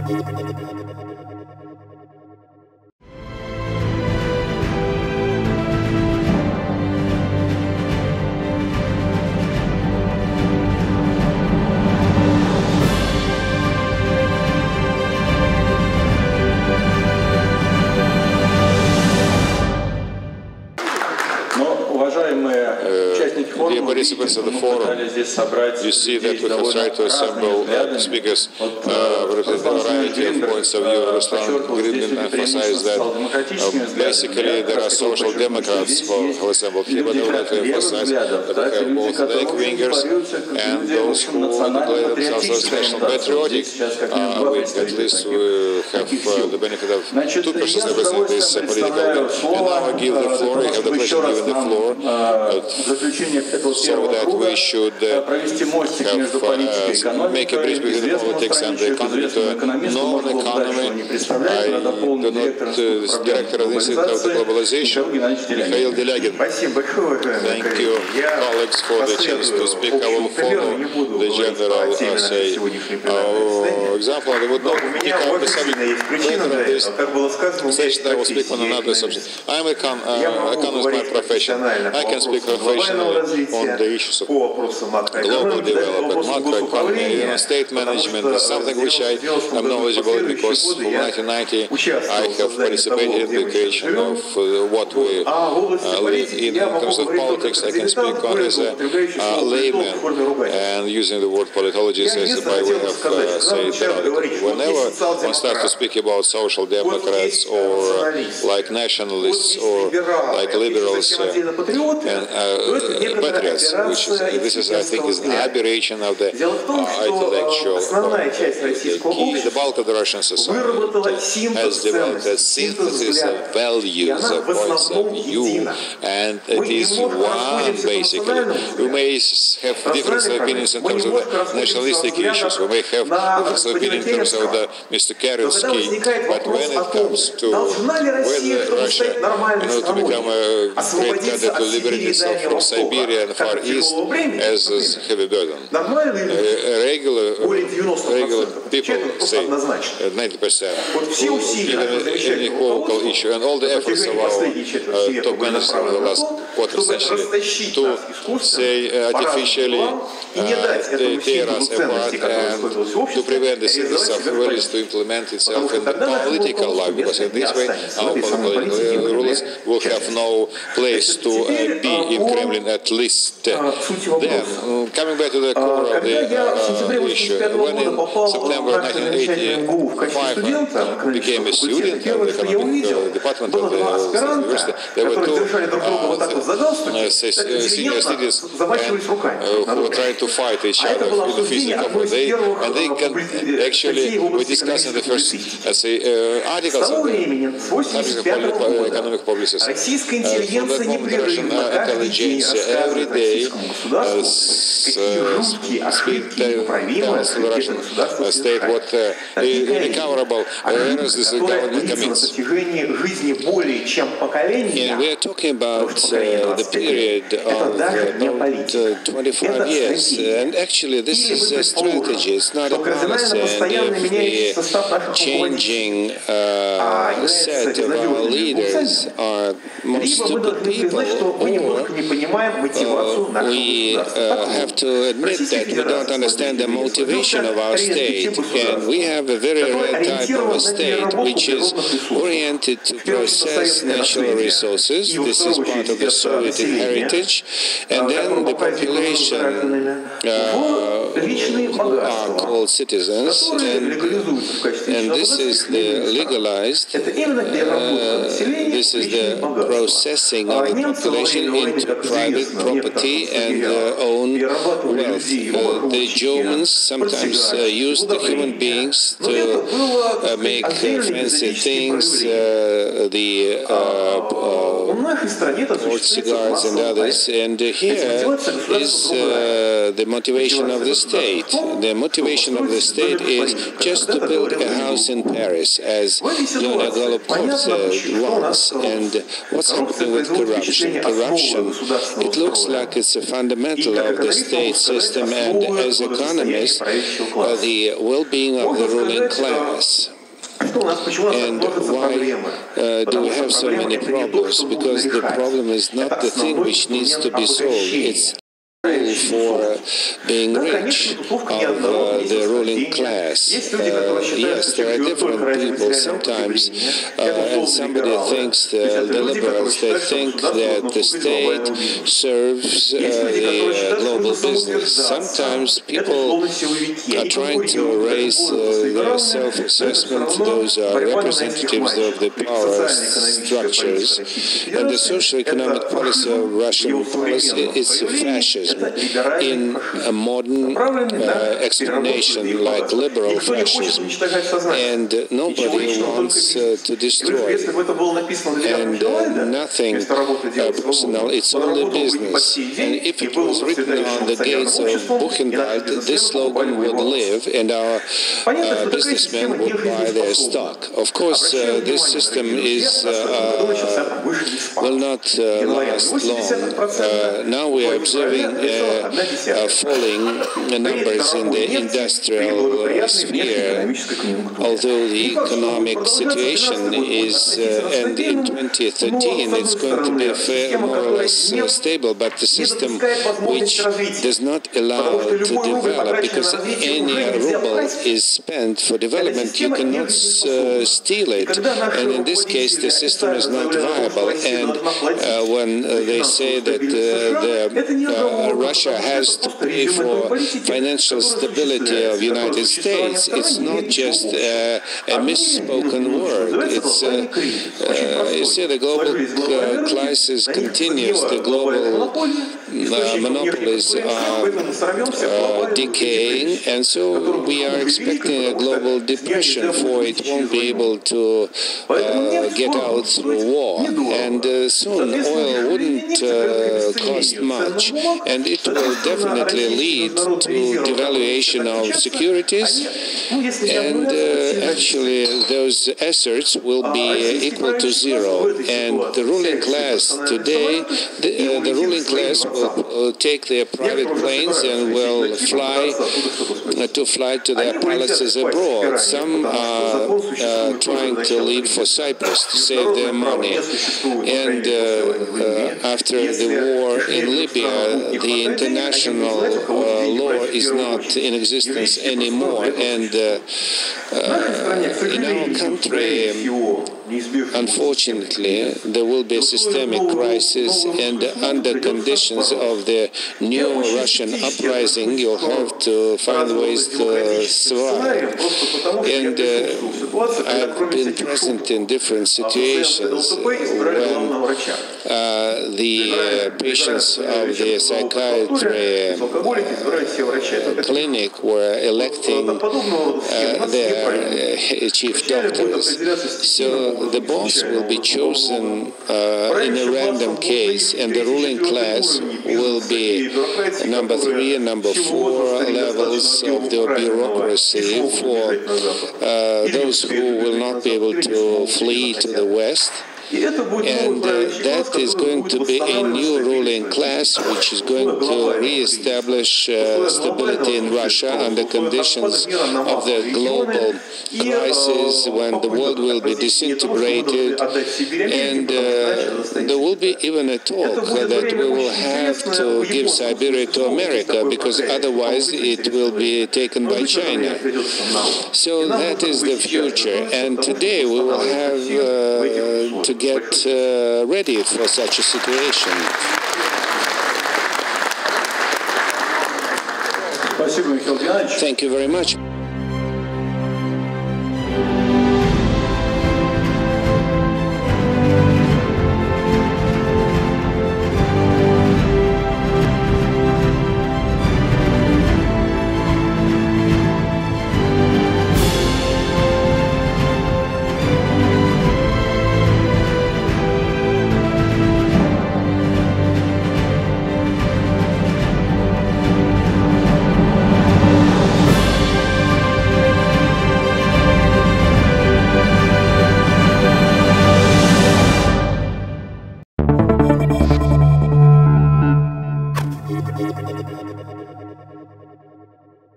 Dear participants of the forum, you see that we have tried to assemble speakers with a variety of points of view. Ruslan Gribin emphasized that basically there are social democrats who have assembled here, but I would like to emphasize that we have both left-wingers and those who declare themselves as national patriotic. At least we have the benefit of two persons representing this political group. And now I give the floor, I have the pleasure of giving the floor so that we should make a bridge between the politics and the economy to know the economy. I do not director of the Institute of the Globalization, Mikhail Delyagin. Thank you, colleagues, for the chance to speak. I will follow the general example. I would not pick up the subject later on this session. I will speak on another subject. I am an economist by profession. I can speak professionally on the issues of global development, macroeconomy, state management, is something which I am knowledgeable in because from 1990 I have participated in the creation of what we live in terms of politics. I can speak on as a layman and using the word politologist as by way of saying whenever one starts to speak about social democrats or like nationalists or like liberals and patriots, which is, this is, I think, is an aberration of the intellectual key. The bulk of the Russian society has developed a synthesis of values, of points of view, and it is one, basically. We may have different opinions in terms of the nationalistic issues, we may have different opinions in terms of the Mr. Kerensky, but when it comes to whether Russia, in order to become a great country, to liberate itself from Siberia and Far East, as a heavy burden. Regular people say 90%, even any political issue, and all the efforts of our top ministers over the last quarter century to say artificially tear us apart and to prevent the synthesis of values to implement itself in the political life, because in this way our political rulers will have no place to be in Kremlin, at least. Then, coming back to the core of the issue, when in September 1985 I became a student of the economic department of the university, there were two senior students who were trying to fight each other in the physical. And they can actually, we discussed in the first articles of the economic publicists. From that moment, the Russian intelligence every day tells the Russian state what irrecoverable errors this government commits. And we are talking about the period of about 25 years, and actually this is a strategy, it's not a policy, and if the changing set of our leaders are most stupid people, or we have to admit that we don't understand the motivation of our state, and we have a very rare type of a state which is oriented to process natural resources. This is part of the Soviet heritage, and then the population are called citizens, and this is the legalized, this is the processing of the population into private property and own wealth. The Germans sometimes use the human beings to make fancy things, the port cigars and others, and here is the motivation of the state. The motivation of the state is just to build a house in Paris, as Leonid Golubkov wants. And what's happening with corruption? Corruption, it looks like it's a fundamental of the state system, and as economists, the well-being of the ruling class. And why do we have so many problems? Because the problem is not the thing which needs to be solved. It's for being rich of the ruling class. Yes, there are different people sometimes, and somebody thinks, the liberals, they think that the state serves the global business. Sometimes people are trying to raise their self-assessment. Those are representatives of the power structures. And the socio-economic policy of Russian policy is fascism. In a modern explanation, like liberal fascism, and nobody wants to destroy it. And nothing personal, it's only business. And if it was written on the gates of Buchenwald, this slogan would live, and our businessmen would buy their stock. Of course, this system is will not last long. Now we are observing falling numbers in the industrial sphere, although the economic situation is, and in 2013 it's going to be more or less stable, but the system which does not allow to develop, because any ruble is spent for development, you cannot steal it, and in this case the system is not viable. And when they say that Russia has to pay for financial stability of United States, it's not just a misspoken word. It's you see, the global crisis continues. The global monopolies are decaying, and so we are expecting a global depression, for it won't be able to get out through war. And soon oil wouldn't cost much, and it will definitely lead to devaluation of securities, and actually those assets will be equal to zero. And the ruling class today, the ruling class will take their private planes and will fly to their palaces abroad. Some are trying to leave for Cyprus to save their money. And after the war in Libya, the international law is not in existence anymore. And in our country, unfortunately, there will be a systemic crisis, and under conditions of the new Russian uprising, you'll have to find ways to survive. And I've been present in different situations when the patients of the psychiatry clinic were electing their chief doctors. So the boss will be chosen in a random case, and the ruling class will be number 3 and number 4 levels of the bureaucracy for those who will not be able to flee to the West. And that is going to be a new ruling class which is going to re-establish stability in Russia under conditions of the global crisis, when the world will be disintegrated, and there will be even a talk that we will have to give Siberia to America, because otherwise it will be taken by China. So that is the future, and today we will have to get ready for such a situation. Thank you very much.